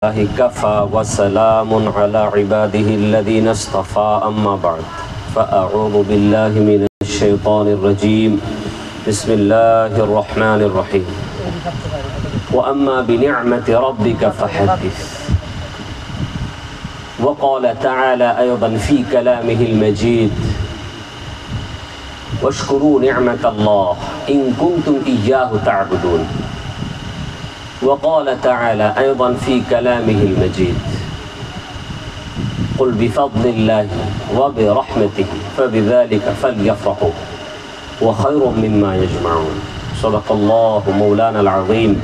الله كفى وسلام على عباده الذين اصطفى أما بعد فأعوذ بالله من الشيطان الرجيم بسم الله الرحمن الرحيم وأما بنعمة ربك فحدث وقال تعالى أيضا في كلامه المجيد واشكروا نعمة الله إن كنتم إياه تعبدون وقال تعالى أيضا في كلامه المجيد قل بفضل الله وبرحمته فبذلك فليفرحوا وخير مما يجمعون صدق الله مولانا العظيم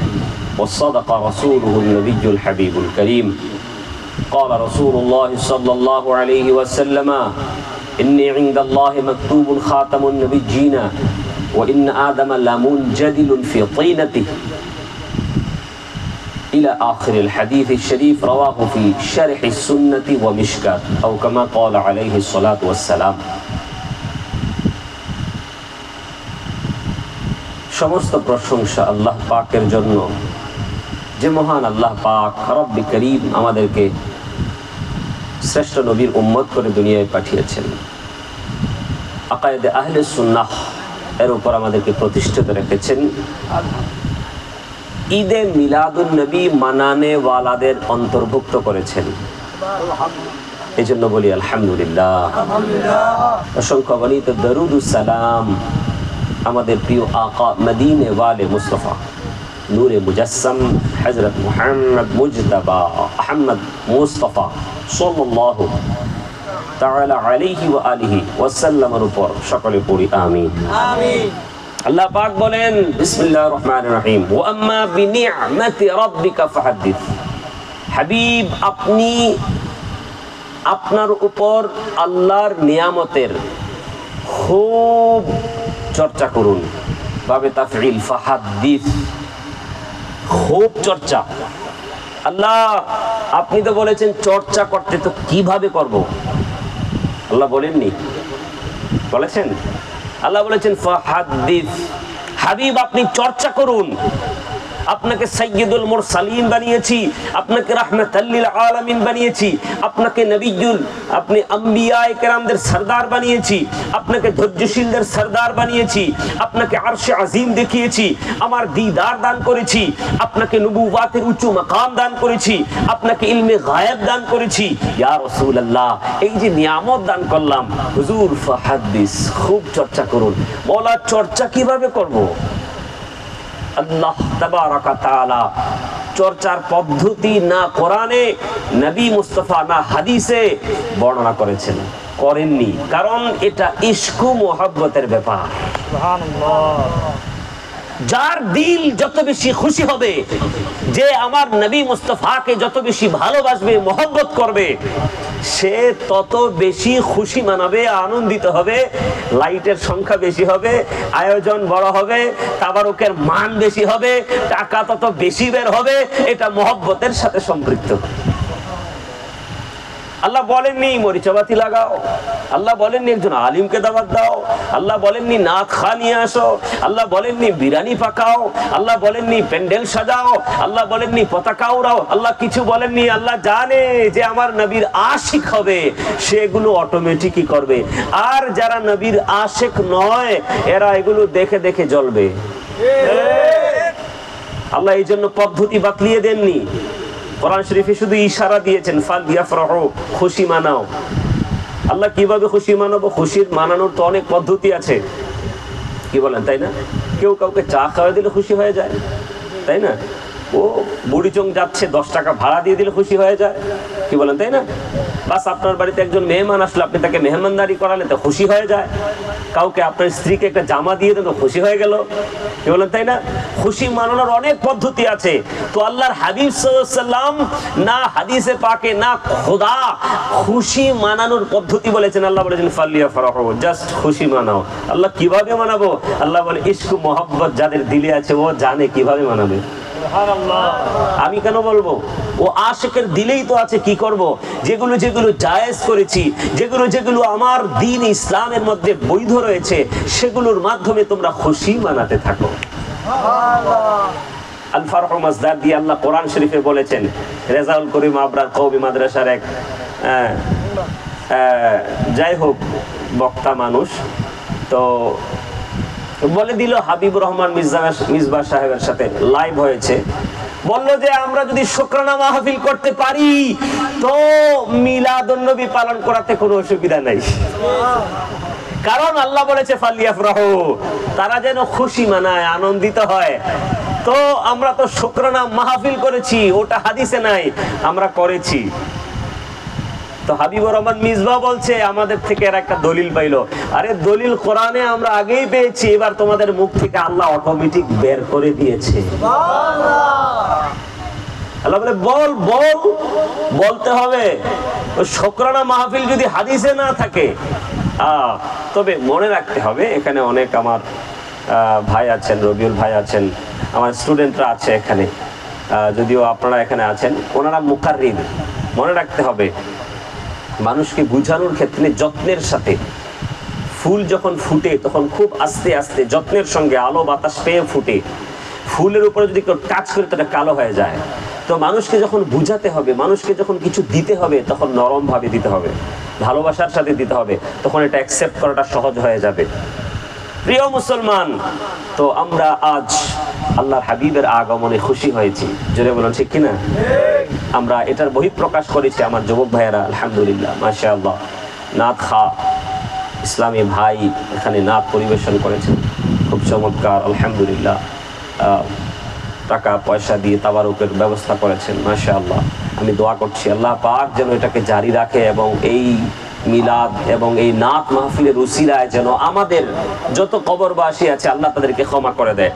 وصدق رسوله النبي الحبيب الكريم قال رسول الله صلى الله عليه وسلم إني عند الله مكتوب خاتم النبيين وإن آدم لمنجدل في طينته إلى آخر الحديث الشريف رواه في شرح السنة ومشكات أو كما قال عليه الصلاة والسلام সমস্ত প্রশংসা আল্লাহ পাকের জন্য যে মহান আল্লাহ পাক রব্বি করিম আমাদেরকে শ্রেষ্ঠ নবীর উম্মত করে দুনিয়ায় পাঠিয়েছেন আকায়েদে আহলে সুন্নাহ এর উপর আমাদেরকে প্রতিষ্ঠিত রেখেছেন ঈদে মিলাদুন নবী মানানে ওয়ালাদের অন্তর্ভুক্ত করেছেন এই জন্য বলি আলহামদুলিল্লাহ অসংখ্য গণিত দরুদ ও সালাম আমাদের প্রিয় আকা মদিনে ওয়ালে মুস্তাফা নূরে মুজাসসাম হযরত মুহাম্মদ মুজতবা আহমদ মুস্তাফা সাল্লাল্লাহু তাআলা আলাইহি ওয়া আলিহি ওয়াসাল্লামের উপর সকলে পড়ি আমিন আমিন আল্লাহ পাক বলেন বিসমিল্লাহির রহমানির রহিম ওয়া আম্মা বিনি'মাতি রাব্বিকা ফাহাদ্দিস হাবিব আপনি আপনার উপর আল্লাহর নিয়ামতের খুব চর্চা করুন বাবে তাফঈল ফাহাদ্দিস খুব চর্চা আল্লাহ আপনি তো বলেছেন চর্চা করতে তো কিভাবে করব আল্লাহ বলেননি বলেছেন আল্লাহ বলেছেন ফাহাদ্দিস হাবিব আপনি চর্চা করুন আপনাকে সাইয়্যিদুল মুরসালিন বানিয়েছি আপনাকে রাহমাতাল লিল আলামিন বানিয়েছি আপনাকে নবিয়্যুল আপনি আম্বিয়ায়ে কেরামদের সরদার বানিয়েছি আপনাকে ধৈর্যশীলদের সরদার বানিয়েছি আপনাকে আরশে আজিম দেখিয়েছি আমার দিদার দান করেছি আপনাকে নবুওয়াতের উচ্চ মাকাম দান করেছি আপনাকে ইলমে গায়েব দান করেছি ইয়া রাসূলুল্লাহ এই যে নিয়ামত দান করলাম হুজুর ফাহাদ্দিস খুব চর্চা করুন মাওলা চর্চা কিভাবে করব আল্লাহ তাবারাকা তাআলা চর্চার পদ্ধতি না কোরআনে নবী মুস্তাফা না হাদিসে বর্ণনা করেছেন করেননি কারণ এটা ইশক ও মুহাব্বতের ব্যাপার সুবহানাল্লাহ যার দিল যত বেশি খুশি হবে যে আমার নবী মুস্তাফাকে যত বেশি ভালোবাসবে মহব্বত করবে সে তত বেশি খুশি মানাবে আনন্দিত হবে লাইটের সংখ্যা বেশি হবে আয়োজন বড় হবে তাবারুকের মান বেশি হবে টাকা তত বেশি বের হবে এটা মহব্বতের সাথে সম্পৃক্ত আল্লাহ বলেননি মরিচবাতি লাগাও আল্লাহ বলেননি একজন আলিমকে দাওয়াত দাও আল্লাহ বলেননি নাত খা নিয়ে আসো আল্লাহ বলেননি বিরিয়ানি পাকাও আল্লাহ বলেননি প্যান্ডেল সাজাও আল্লাহ বলেননি পতাকা উড়াও আল্লাহ কিছু বলেননি আল্লাহ জানে যে আমার নবীর আশিক হবে সেগুলো অটোমেটিকই করবে আর যারা নবীর আশিক নয় এরা এগুলো দেখে দেখে জ্বলবে আল্লাহ এই জন্য পদ্ধতি বাতলিয়ে দেননি কোরআন শরীফে শুধু ইশারা দিয়েছেন ফালইয়াফরাহু খুশি মানাও আল্লাহ কিভাবে খুশি মানাবো খুশির মানানোর তো অনেক পদ্ধতি আছে কি বলেন তাই না কেউ কাউকে চা খাওয়া দিলে খুশি হয়ে যায় তাই না ও বুড়িচং যাচ্ছে 10 টাকা ভাড়া দিয়ে দিলে খুশি হয়ে যায় কি বলেন তাই না বাস আপনার বাড়িতে একজন মেহমান আসলে আপনি তাকে মেহমানদারি করালে তো খুশি হয়ে যায় কাউকে আপনার স্ত্রীকে একটা জামা দিয়ে দেন তো খুশি হয়ে গেল কি বলেন তাই না খুশি মানানোর অনেক পদ্ধতি আছে তো আল্লাহর হাবিব সাল্লাল্লাহু আলাইহি ওয়াসাল্লাম না হাদিসে পাকে না খোদা খুশি মানানোর পদ্ধতি বলেছেন আল্লাহ বলেছেন ফালিয়াফরাহু জাস্ট খুশি মানাও আল্লাহ কিভাবে মানাবো আল্লাহ বলে ইশক মোহাব্বত যাদের দিলে আছে ও জানে কিভাবে মানাবে আমি কেন বলবো ও আশিকের দিলেই তো আছে কি করব যেগুলো যেগুলো জায়েজ করেছি যেগুলো যেগুলো আমার দ্বীন ইসলামের মধ্যে বৈধ রয়েছে সেগুলোর মাধ্যমে তোমরা খুশি মানাতে থাকো সুবহানাল্লাহ আল ফারহ মাজদার দিয়ে আল্লাহ কোরআন শরীফে বলেছেন, রেজাউল করিম আবরার কওমি মাদ্রাসার এক যাই হোক বক্তা মানুষ, তো বলে দিল হাবিবুর রহমান মিসবাহ সাহেবের সাথে লাইভ হয়েছে, বলল যে আমরা যদি শুকরানা মাহফিল করতে পারি তো মিলাদুন নবী পালন করাতে কোনো অসুবিধা নাই, কারণ আল্লাহ বলেছে ফালিয়াফরাহু, তারা যেন খুশি মানায়, আনন্দিত হয়। তো আমরা তো শুকরানা মাহফিল করেছি, ওটা হাদিসে নাই, আমরা করেছি। তো হাবিবুর রহমান মিসবাহ বলছে আমাদের থেকে এর একটা দলিল পাইলো। আরে দলিল কোরআনে আমরা আগেই পেয়েছি, এবার তোমাদের মুখ থেকে আল্লাহ অটোমেটিক বের করে দিয়েছে। আল্লাহ বলে বল বল, বলতে হবে। শুকরানা মাহফিল যদি হাদিসে না থাকে, তবে মনে রাখতে হবে, এখানে অনেক আমার ভাই আছেন, রবিউল ভাই আছেন, আমার স্টুডেন্টরা আছে এখানে, যদিও আপনারা এখানে আছেন, ওনারা মুকাররির। মনে রাখতে হবে মানুষকে বুঝানোর ক্ষেত্রে যত্নের সাথে, ফুল যখন ফুটে তখন খুব আস্তে আস্তে যত্নের সঙ্গে আলো বাতাস পেয়ে ফুটে, ফুলের উপরে যদি কেউ টাচ করে তাটা কালো হয়ে যায়। তো মানুষকে যখন বুঝাতে হবে, মানুষকে যখন কিছু দিতে হবে, তখন নরম ভাবে দিতে হবে, ভালোবাসার সাথে দিতে হবে, তখন এটা অ্যাকসেপ্ট করাটা সহজ হয়ে যাবে। প্রিয় মুসলমান, তো আমরা আজ আল্লাহর হাবিবের আগমনে খুশি হয়েছি, জোরে বলুন ঠিক কিনা? আমরা এটার বহিঃপ্রকাশ করেছি আমার যুবক ভাইয়েরা, আলহামদুলিল্লাহ, মাশাআল্লাহ। নাত খা ইসলামী ভাই এখানে নাত পরিবেশন করেছেন, খুব চমৎকার, আলহামদুলিল্লাহ। টাকা পয়সা দিয়ে তাবারুকের ব্যবস্থা করেছেন, মাশাআল্লাহ। আমি দোয়া করছি আল্লাহ পাক যেন এটাকে জারি রাখে, এবং এই মিলাদ এবং এই নাত মাহফিলের উসিলায় যেন আমাদের যত কবরবাসী আছে আল্লাহ তাদেরকে ক্ষমা করে দেয়।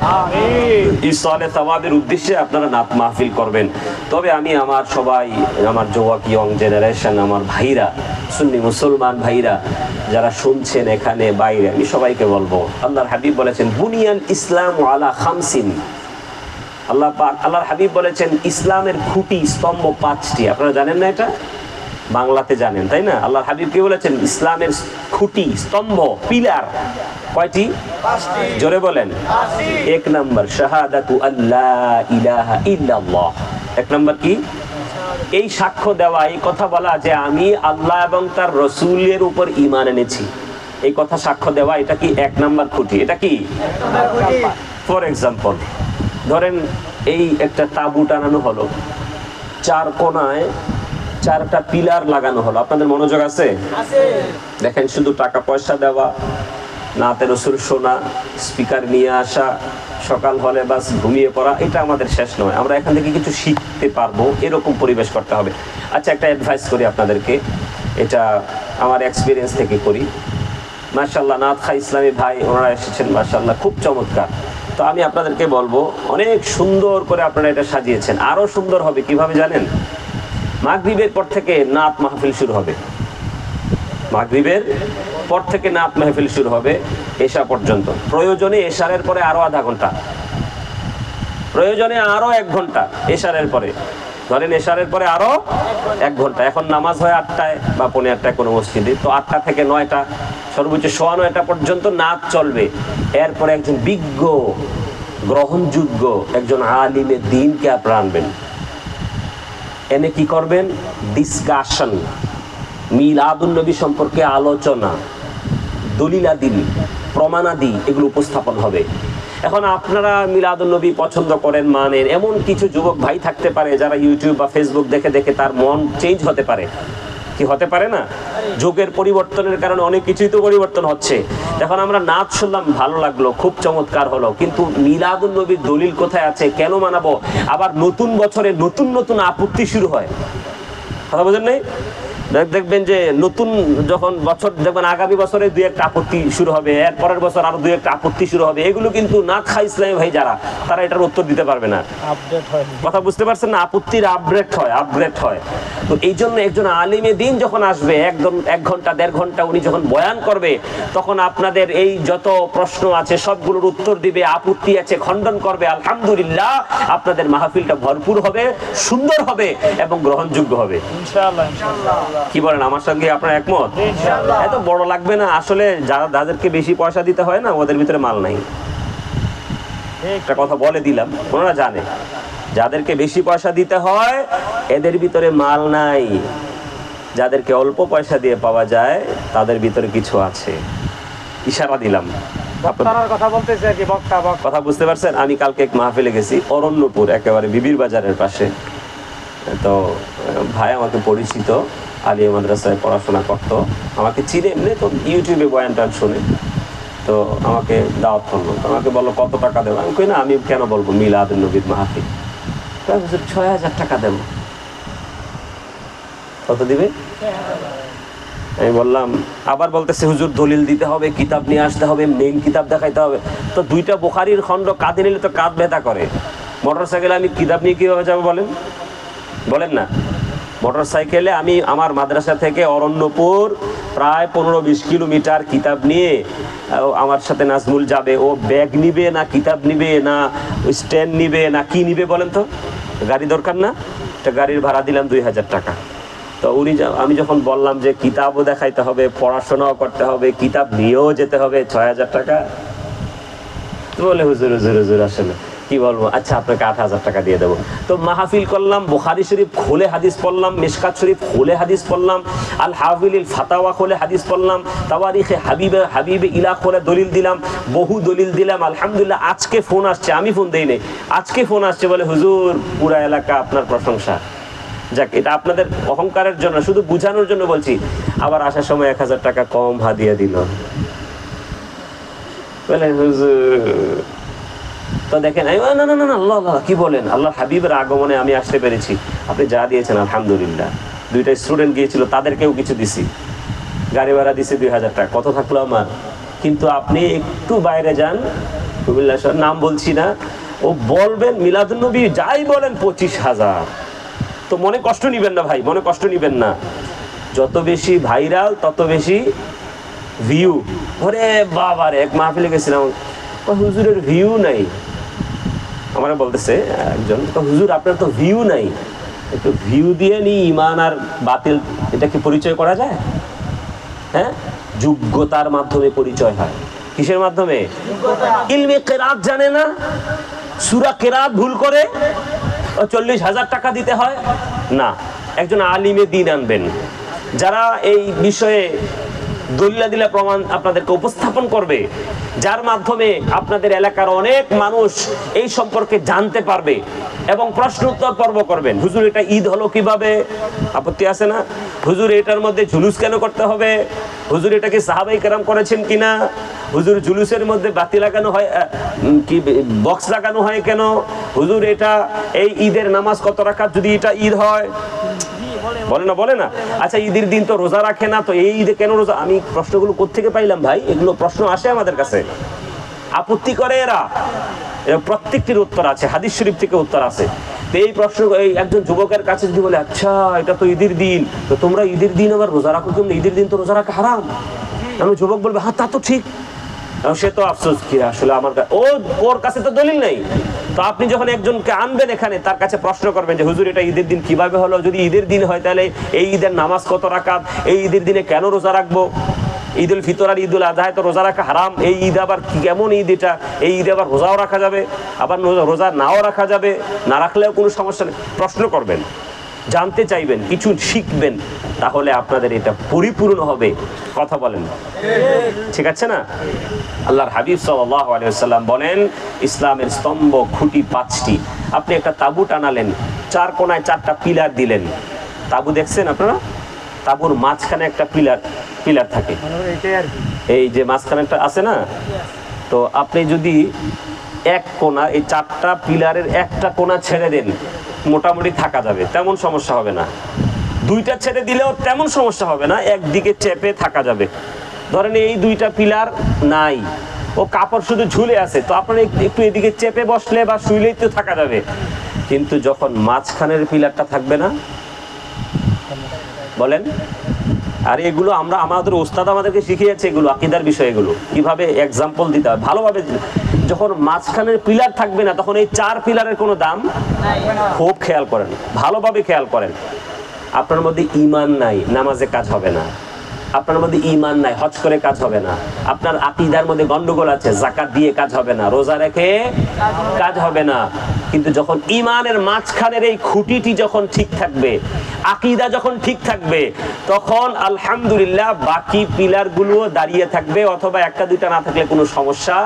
ইসলামে তাওয়াবের উদ্দেশ্যে আপনারা নাত মাহফিল করবেন। তবে আমি আমার সবাই, আমার যুবক ইয়ং জেনারেশন, আমার ভাইরা, সুন্নি মুসলমান ভাইরা যারা শুনছেন এখানে বাইরে, আমি সবাইকে বলবো, আল্লাহর হাবিব বলেছেন বুনিয়াল ইসলাম আলা খামসিন। আল্লাহ পাক, আল্লাহর হাবিব বলেছেন ইসলামের খুঁটি স্তম্ভ 5টি। আপনারা জানেন না এটা? বাংলাতে জানেন তাই না? আল্লাহর হাবিব কি বলেছেন? ইসলামের খুঁটি স্তম্ভ পিলার কয়টি? 5টি। জোরে বলেন। 1 নাম্বার শাহাদাতু আল্লাহ ইলাহা ইল্লাল্লাহ। 1 নাম্বার কি? এই সাক্ষ্য দেওয়া, এই কথা বলা যে আমি আল্লাহ এবং তার রাসূলের উপর ঈমান এনেছি, এই কথা সাক্ষ্য দেওয়া, এটা কি 1 নাম্বার খুঁটি। এটা কি? ফর এক্সাম্পল, ধরেন এই একটা তাঁবু টানানো হলো, 4 কোণায় 4টা পিলার লাগানো হলো। আপনাদের মনোযোগ আছে? দেখেন, শুধু টাকা পয়সা দেওয়া, নাতে রাসূল শোনা, স্পিকার নিয়ে আসা, সকাল হলে বাস ঘুমিয়ে পড়া, এটা আমাদের শেষ নয়। আমরা এখান থেকে কিছু শিখতে পারবো, এরকম পরিবেশ করতে হবে। আচ্ছা, একটা অ্যাডভাইস করি আপনাদেরকে, এটা আমার এক্সপিরিয়েন্স থেকে করি। মাশাআল্লাহ, নাত খা ইসলামী ভাই ওনারা এসেছেন, মাশাআল্লাহ, খুব চমৎকার। তো আমি আপনাদেরকে বলবো, অনেক সুন্দর করে আপনারা এটা সাজিয়েছেন। আরো সুন্দর হবে কিভাবে জানেন? মাগরিবের পর থেকে নাত মাহফিল শুরু হবে। মাগরিবের পর থেকে নাত মাহফিল শুরু হবে এশা পর্যন্ত। প্রয়োজনে এশারের পরে আরো আধা ঘন্টা, প্রয়োজনে আরো 1 ঘন্টা এশারের পরে। ধরেন এশারের পরে আরো 1 ঘন্টা। এখন নামাজ হয় 8টায় বা 8:45 কোনো মসজিদে, তো 8টা থেকে 9টা, সর্বোচ্চ 9:15 পর্যন্ত নাত চলবে। এরপরে একজন বিজ্ঞ, গ্রহণযোগ্য একজন আলিমে দ্বীনকে আপনারা আনবেন, এনে কি করবেন? ডিসকাশন, মিলাদুন নবী সম্পর্কে আলোচনা, দলিলাদি, প্রমাণাদি, এগুলো উপস্থাপন হবে। এখন আপনারা মিলাদুন নবী পছন্দ করেন, মানেন, এমন কিছু যুবক ভাই থাকতে পারে যারা ইউটিউব বা ফেসবুক দেখে দেখে তার মন চেঞ্জ হতে পারে। কি হতে পারে না? যুগের পরিবর্তনের কারণে অনেক কিছুই তো পরিবর্তন হচ্ছে। এখন আমরা নাচ শুনলাম, ভালো লাগলো, খুব চমৎকার হলো, কিন্তু মিলাদুন নবীর দলিল কোথায় আছে? কেন মানাবো? আবার নতুন বছরে নতুন নতুন আপত্তি শুরু হয়। কথা বোঝেন নাই? দেখবেন যে নতুন যখন বছর দেখবেন, আগামী বছরে 2-1টা আপত্তি শুরু হবে, এর পরের বছর আরো 2-1টা আপত্তি শুরু হবে। এগুলো কিন্তু নাত খা ইসলামী ভাই যারা, তারা এটার উত্তর দিতে পারবে না। কথা বুঝতে পারছেন না? আপত্তির আপগ্রেড হয়। তো এই জন্য একজন আলিমে দ্বীন যখন আসবে, একদম 1 ঘন্টা 1.5 ঘন্টা উনি যখন বয়ান করবে, তখন আপনাদের এই যত প্রশ্ন আছে সবগুলোর উত্তর দিবে, আপত্তি আছে খণ্ডন করবে। আলহামদুলিল্লাহ, আপনাদের মাহফিলটা ভরপুর হবে, সুন্দর হবে এবং গ্রহণযোগ্য হবে ইনশাআল্লাহ। কি বলেন? আমার সঙ্গে আপনার একমত? এত বড় লাগবে না আসলে, যাদেরকে বেশি পয়সা দিতে হয় না, ওদের ভিতরে মাল নাই। একটা কথা বলে দিলাম, ওনারা জানে যাদেরকে বেশি পয়সা দিতে হয় এদের ভিতরে মাল নাই, যাদেরকে অল্প পয়সা দিয়ে পাওয়া যায় তাদের ভিতরে কিছু আছে। ইশারা দিলাম, কথা বুঝতে পারছেন? আমি কালকে এক মাহফিলে গেছি অরণ্যপুর, একেবারে বিবির বাজারের পাশে। তো ভাই আমাকে পরিচিত, আলিয়া মাদ্রাসায় পড়াশোনা করতো, আমাকে চিনে এমনি, তো ইউটিউবে বয়ান টান শুনে, তো আমাকে দাওয়াত করলো। আমাকে বললো কত টাকা দেবো? আমি কই না, আমি কেন বলবো, মিলাদুন নবীর মাহফিল, ৬,০০০ টাকা দেবো। কত দিবে? আমি বললাম, আবার বলতেছে হুজুর দলিল দিতে হবে, কিতাব নিয়ে আসতে হবে, মেইন কিতাব দেখাইতে হবে। তো দুইটা বুখারীর খণ্ড কাঁধে নিলে তো কাঁধ ব্যথা করে, মোটর সাইকেলে আমি কিতাব নিয়ে কীভাবে যাবো বলেন? বলেন না। মোটর সাইকেলে আমি আমার মাদ্রাসা থেকে অরণ্যপুর প্রায় 15-20 কিলোমিটার কিতাব নিয়ে, আমার সাথে নাজমুল যাবে, ও ব্যাগ নিবে না কিতাব নিবে না স্ট্যান্ড নিবে না কি নিবে বলেন তো? গাড়ি দরকার না? একটা গাড়ির ভাড়া দিলাম 2000 টাকা। তো আমি যখন বললাম যে কিতাবও দেখাইতে হবে, পড়াশোনাও করতে হবে, কিতাব নিয়েও যেতে হবে, 6000 টাকা। তো বলে হুজুর হুজুর হুজুর আসলে কি বলবো, আচ্ছা আপনাকে 8000 টাকা দিয়ে দেবো। তো মাহফিল করলাম, বুখারী শরীফ খুলে হাদিস পড়লাম, মিশকাত শরীফ খুলে হাদিস পড়লাম, আল হাফিলিল ফাতাওয়া খুলে হাদিস পড়লাম, তাওয়ারিখে হাবিবে ইলা খুলে দলিল দিলাম, বহু দলিল দিলাম। আলহামদুলিল্লাহ আজকে ফোন আসছে, আমি ফোন দেই নাই, আজকে ফোন আসছে, বলে হুজুর পুরা এলাকা আপনার প্রশংসা। যাক, এটা আপনাদের অহংকারের জন্য, শুধু বুঝানোর জন্য বলছি। আবার আসার সময় 1000 টাকা কম হাদিয়া দিল, বলে হুজুর। তো দেখেন, না না না না, আল্লাহ আল্লাহ কি বলেন, আল্লাহ হাবিবের আগমনে আমি আসতে পেরেছি, আপনি যা দিয়েছেন আলহামদুলিল্লাহ। দুইটা স্টুডেন্ট গিয়েছিল, তাদেরকেও কিছু দিছি, গাড়ি ভাড়া দিছি 2000 টাকা, কত থাকলো আমার। কিন্তু আপনি একটু বাইরে যান, কুমিল্লা শহর, নাম বলছি না, ও বলবেন মিলাদুন নবী যাই বলেন 25,000। তো মনে কষ্ট নিবেন না ভাই, মনে কষ্ট নিবেন না, যত বেশি ভাইরাল তত বেশি ভিউ। ওরে বাবারে, এক মাহফিলে গেছিলাম, হুজুরের ভিউ নাই। আমার বলতেছে একজন, হুজুর আপনার তো ভিউ নাই, একটু ভিউ দিয়ে নি ইমান আর বাতিল এটা কি পরিচয় করা যায়? হ্যাঁ, যোগ্যতার মাধ্যমে পরিচয় হয়। কিসের মাধ্যমে? ইলমে কেরাত জানে না, সূরা কেরাত ভুল করে 40,000 টাকা দিতে হয় না। একজন আলিমে দ্বীন আনবেন, যারা এই বিষয়ে দলিল প্রমাণ আপনাদেরকে উপস্থাপন করবে, যার মাধ্যমে আপনাদের এলাকার অনেক মানুষ এই সম্পর্কে জানতে পারবে এবং প্রশ্ন উত্তর পর্ব করবেন। হুজুর এটা ঈদ হলো কিভাবে? আপত্তি আছে না? হুজুর এটার মধ্যে জুলুস কেন করতে হবে? হুজুর এটা কি সাহাবাই কেরাম করেছেন কিনা? হুজুর জুলুসের মধ্যে বাতি লাগানো হয় কি, বক্স লাগানো হয় কেন? হুজুর এটা এই ঈদের নামাজ কত রাকাত যদি এটা ঈদ হয়? বলে না, বলে না। আচ্ছা ঈদের দিন তো রোজা রাখে না, তো এই ঈদে কেন রোজা? আমি প্রশ্নগুলো কোত্থেকে পাইলাম ভাই? এগুলো প্রশ্ন আসে আমাদের কাছে, আপত্তি করে এরা, প্রত্যেকটির উত্তর আছে, হাদিস শরীফ থেকে উত্তর আছে। তো এই প্রশ্ন এই একজন যুবকের কাছে যদি বলে, আচ্ছা এটা তো ঈদের দিন, তো তোমরা ঈদের দিন আবার রোজা রাখো কেমন? ঈদের দিন তো রোজা রাখা হারাম। আমি যুবক বলবে, হ্যাঁ তা তো ঠিক। সে তো আফসোস কি, আসলে আমার ওর কাছে তো দলিল নেই। তো আপনি যখন একজনকে আনবেন এখানে, তার কাছে প্রশ্ন করবেন যে হুজুর এটা ঈদের দিন কিভাবে হলো? যদি ঈদের দিন হয় তাহলে এই ঈদের নামাজ কত রাকাত? এই ঈদের দিনে কেন রোজা রাখবো? ঈদ উল ফিতর আর ঈদ উল আজহায় তো রোজা রাখা হারাম। এই ঈদ আবার কেমন ঈদ এটা? এই ঈদে আবার রোজাও রাখা যাবে, আবার রোজা নাও রাখা যাবে, না রাখলেও কোনো সমস্যা নেই। প্রশ্ন করবেন, জানতে চাইবেন, কিছু শিখবেন, তাহলে আপনাদের এটা পরিপূর্ণ হবে। কথা বলেন, ঠিক আছে না? আল্লাহর হাবিব সাল্লাল্লাহু আলাইহি ওয়াসাল্লাম বলেন, ইসলামের স্তম্ভ খুঁটি 5টি। আপনি একটা তাঁবু টানালেন, 4 কোণায় 4টা পিলার দিলেন। তাঁবু দেখছেন আপনারা? তাঁবুর মাঝখানে একটা পিলার থাকে, এই যে মাঝখানে একটা আছে না? তো আপনি যদি এক কোণা, এই 4টা পিলারের একটা কোণা ছেড়ে দেন, মোটামুটি থাকা যাবে, তেমন সমস্যা হবে না। 2টা ছেড়ে দিলেও তেমন সমস্যা হবে না, একদিকে চেপে থাকা যাবে। ধরেন এই 2টা পিলার নাই, ও কাপড় শুধু ঝুলে আছে, তো আপনার একটু এদিকে চেপে বসলে বা শুইলেই তো থাকা যাবে। কিন্তু যখন মাঝখানের পিলারটা থাকবে না, বলেন। আর এগুলো আমরা, আমাদের ওস্তাদ আমাদেরকে শিখিয়েছে, এগুলো আকীদার বিষয়, এগুলো কিভাবে এক্সাম্পল দিতে হয় ভালোভাবে। যখন মাঝখানের পিলার থাকবে না, তখন এই 4 পিলারের কোনো দাম। খুব খেয়াল করেন, ভালোভাবে খেয়াল করেন। আপনার মধ্যে ঈমান নাই, নামাজে কাজ হবে না। আপনার মধ্যে ঈমান নাই, হজ করে কাজ হবে না। আপনার আকীদার মধ্যে গন্ডগোল আছে, যাকাত দিয়ে কাজ হবে না, রোজা রেখে কাজ হবে না। কিন্তু যখন ঈমানের মাঝখানের এই খুঁটিটি যখন ঠিক থাকবে, আকীদা যখন ঠিক থাকবে, তখন আলহামদুলিল্লাহ বাকি পিলারগুলোও দাঁড়িয়ে থাকবে, অথবা একটা দুইটা না থাকলে কোনো সমস্যা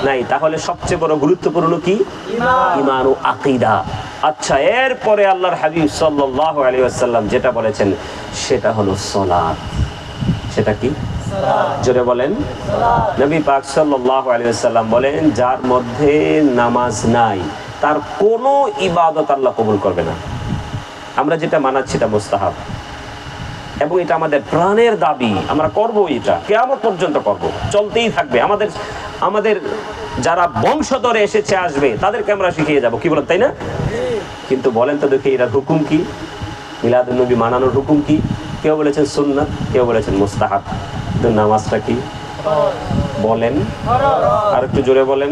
নাই। তাহলে সবচেয়ে বড় গুরুত্বপূর্ণ কি? ঈমান ও আকীদা। আচ্ছা, এরপরে আল্লাহর হাবিব সাল্লাল্লাহু আলাইহি ওয়াসাল্লাম যেটা বলেছেন সেটা হলো সালাত। সেটা কি? জোরে বলেন। নবী পাক সাল্লাল্লাহু আলাইহি ওয়াসাল্লাম বলেন, যার মধ্যে নামাজ নাই তার কোনো ইবাদত আল্লাহ কবুল করবে না। আমরা যেটা মানাচ্ছি এটা মুস্তাহাব, এবং এটা আমাদের প্রাণের দাবি, আমরা করব, এটা কিয়ামত পর্যন্ত করব, চলতেই থাকবে। আমাদের যারা বংশধরে এসেছে আসবে তাদেরকে আমরা শিখিয়ে যাব, কি বলেন, তাই না? কিন্তু বলেন তো দেখি, এটার হুকুম কি? মিলাদুন নবী মানানোর হুকুম কি? কেউ বলেছেন সুন্নাত, কেউ বলেছেন মুস্তাহাব। তো নামাজটা কি বলেন? আর একটু জোরে বলেন।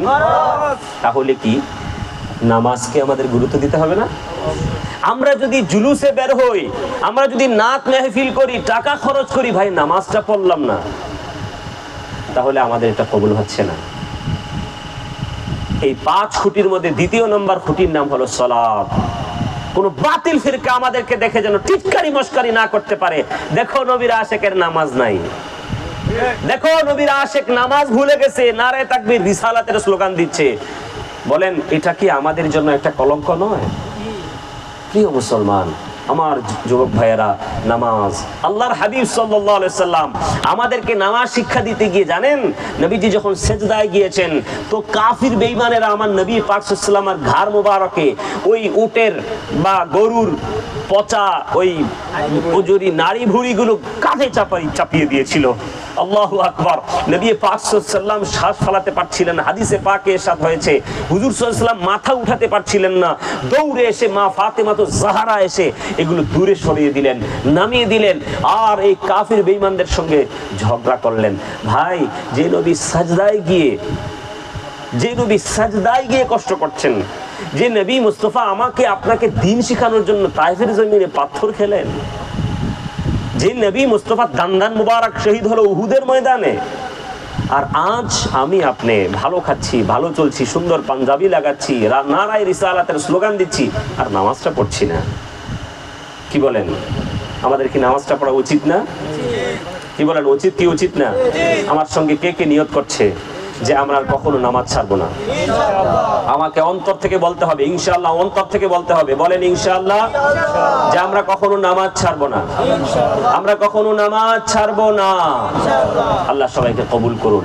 তাহলে কি নামাজকে আমাদের গুরুত্ব দিতে হবে না? আমরা যদি জুলুসে বের হই, আমরা যদি নাত মেহফিল করি, টাকা খরচ করি, ভাই নামাজটা পড়লাম না, তাহলে আমাদের এটা কবুল হচ্ছে না। এই 5 খুঁটির মধ্যে দ্বিতীয় নম্বর খুঁটির নাম হলো সালাত। কোন বাতিল ফিরকা আমাদেরকে দেখে যেন টিটকারি মস্কারি না করতে পারে, দেখো নবীর আশেকের নামাজ নাই, দেখো নবীর আশেক নামাজ ভুলে গেছে, নারে তাকবীর, রিসালাতের স্লোগান দিচ্ছে। বলেন, এটা কি আমাদের জন্য একটা কলঙ্ক নয়? প্রিয় মুসলমান, আমার যুবক ভাইয়েরা, নামাজ, আল্লাহর হাবিব সাল্লাল্লাহু আলাইহি সাল্লাম আমাদেরকে নামাজ শিক্ষা দিতে গিয়ে জানেন, নবীজি যখন সিজদায় গিয়েছেন, তো কাফির বেঈমানেরা আমার নবী পাক সাল্লাল্লাহু আলাইহি সাল্লামের ঘাড় মোবারকে ওই উটের বা গরুর পচা ওই উজুরি নারী ভুঁড়িগুলো কাঁধে চাপিয়ে দিয়েছিল। আল্লাহু আকবার। নবী পাক সাল্লাল্লাহু আলাইহি সাল্লাম শ্বাস ফেলাতে পারছিলেন, হাদিসে পাকে ইরশাদ হয়েছে, হুজুর সাল্লাল্লাহু আলাইহি সাল্লাম মাথা উঠাতে পারছিলেন না, দৌড়ে এসে মা ফাতেমা তো জাহরা এসে এগুলো দূরে সরিয়ে দিলেন, নামিয়ে দিলেন, আর এই কাফির বেঈমানদের সঙ্গে ঝগড়া করলেন। ভাই, যে নবী সাজদায় গিয়ে কষ্ট করছেন, যে নবী মুস্তাফা আমাকে আপনাকে দ্বীন শেখানোর জন্য তায়েফের জমিনে পাথর খেলেন, যে নবী মুস্তাফা দান মুবারক শহীদ হলো উহুদের ময়দানে, আর আজ আমি আপনি ভালো খাচ্ছি, ভালো চলছি, সুন্দর পাঞ্জাবি লাগাচ্ছি, নারায়ে রিসালাতের স্লোগান দিচ্ছি, আর নামাজটা পড়ছি না। কি বলেন, আমাদের কি নামাজটা পড়া উচিত না? কি বলেন, উচিত কি উচিত না? আমার সঙ্গে কে কে নিয়ত করছে যে আমরা কখনো নামাজ ছাড়বো না? আমাকে অন্তর থেকে বলতে হবে ইনশাআল্লাহ, অন্তর থেকে বলতে হবে, বলেন ইনশাআল্লাহ, যে আমরা কখনো নামাজ ছাড়বো না, আমরা কখনো নামাজ ছাড়বো না। আল্লাহ সবাইকে কবুল করুন।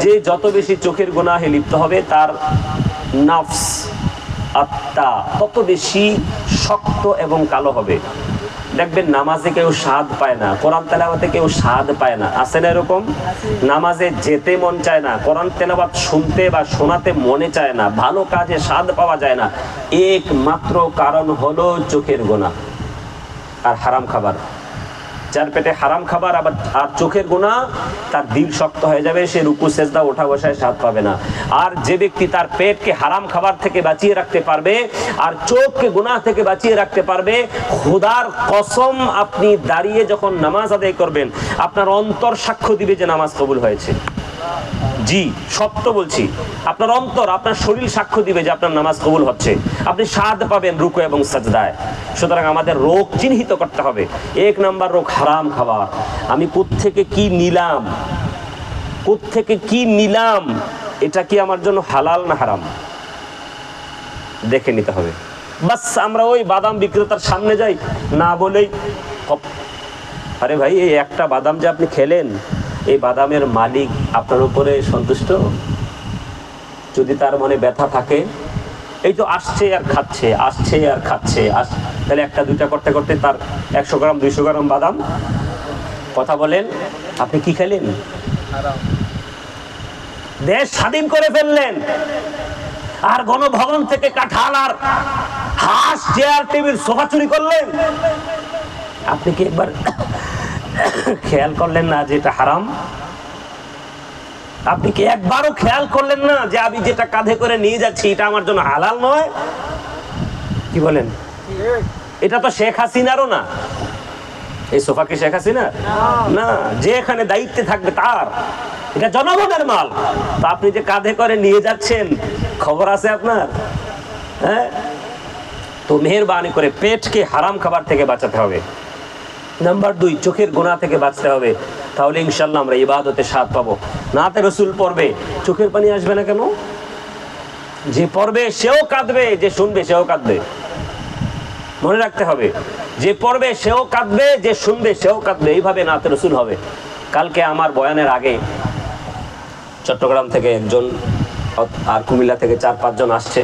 যে যত বেশি চোখের গুনাহে লিপ্ত হবে, তার নফস, আত্মা তত বেশি শক্ত এবং কালো হবে। দেখবেন নামাজে কেউ স্বাদ পায় না, কোরআন তেলাওয়াতে কেউ স্বাদ পায় না, আছে না এরকম? নামাজে যেতে মন চায় না, কোরআন তেলাওয়াত শুনতে বা শোনাতে মনে চায় না, ভালো কাজে স্বাদ পাওয়া যায় না, একমাত্র কারণ হলো চোখের গুনাহ আর হারাম খাবার। যার পেটে হারাম খাবার আর চোখের গুনাহ, তার দিল শক্ত হয়ে যাবে, সে রুকু সেজদা ওঠা বসায় স্বাদ পাবে না। আর যে ব্যক্তি তার পেটকে হারাম খাবার থেকে বাঁচিয়ে রাখতে পারবে আর চোখকে গুনাহ থেকে বাঁচিয়ে রাখতে পারবে, খোদার কসম, আপনি দাঁড়িয়ে যখন নামাজ আদায় করবেন, আপনার অন্তর সাক্ষ্য দিবে যে নামাজ কবুল হয়েছে। জি, সত্য বলছি, আপনার অন্তর, আপনার শরীর সাক্ষ্য দিবে যে আপনার নামাজ কবুল হচ্ছে, আপনি স্বাদ পাবেন রুকু এবং সাজদায়। সুতরাং আমাদের রোগ চিহ্নিত করতে হবে। 1 নাম্বার রোগ হারাম খাবার। আমি কোত্থেকে কি নিলাম, এটা কি আমার জন্য হালাল না হারাম, দেখে নিতে হবে। বাস আমরা ওই বাদাম বিক্রেতার সামনে যাই, না বলেই, আরে ভাই, এই একটা বাদাম যে আপনি খেলেন, এই বাদামের মালিক আপনার উপরে সন্তুষ্ট? যদি তার মনে ব্যথা থাকে, এই তো আসছে আর খাচ্ছে, আসছে আর খাচ্ছে, তাহলে একটা দুইটা করতে করতে তার 100 গ্রাম 200 গ্রাম বাদাম, কথা বলেন, আপনি কি খেলেন? দেশ স্বাধীন করে ফেললেন, আর গণভবন থেকে কাঁঠাল আর হাঁস, চেয়ার, টেবিল, সোফা চুরি করলেন। আপনি কি একবার খেয়াল করলেন না যে এটা হারাম? আপনি কি একবারও খেয়াল করলেন না যে আমি যেটা কাঁধে করে নিয়ে যাচ্ছি এটা আমার জন্য হালাল নয়? কি বলেন? এটা তো শেখ হাসিনারও না, এই সোফা কি শেখ হাসিনা? না, যে এখানে দায়িত্বে থাকবে তার, এটা জনগণের মাল। তা আপনি যে কাঁধে করে নিয়ে যাচ্ছেন, খবর আছে আপনার? হ্যাঁ, তো মেহেরবানি করে পেটকে হারাম খাবার থেকে বাঁচাতে হবে। নাম্বার 2, চোখের গুনাহ থেকে বাঁচতে হবে। তাহলে ইনশাল্লাহ আমরা ইবাদতে স্বাদ পাবো। নাতে রসুল পড়বে, চোখের পানি আসবে না কেন? যে পড়বে সেও কাঁদবে, যে শুনবে সেও কাঁদবে। মনে রাখতে হবে, যে পড়বে সেও কাঁদবে, যে শুনবে সেও কাঁদবে। এইভাবে নাতে রসুল হবে। কালকে আমার বয়ানের আগে চট্টগ্রাম থেকে একজন আর কুমিল্লা থেকে 4-5 জন আসছে,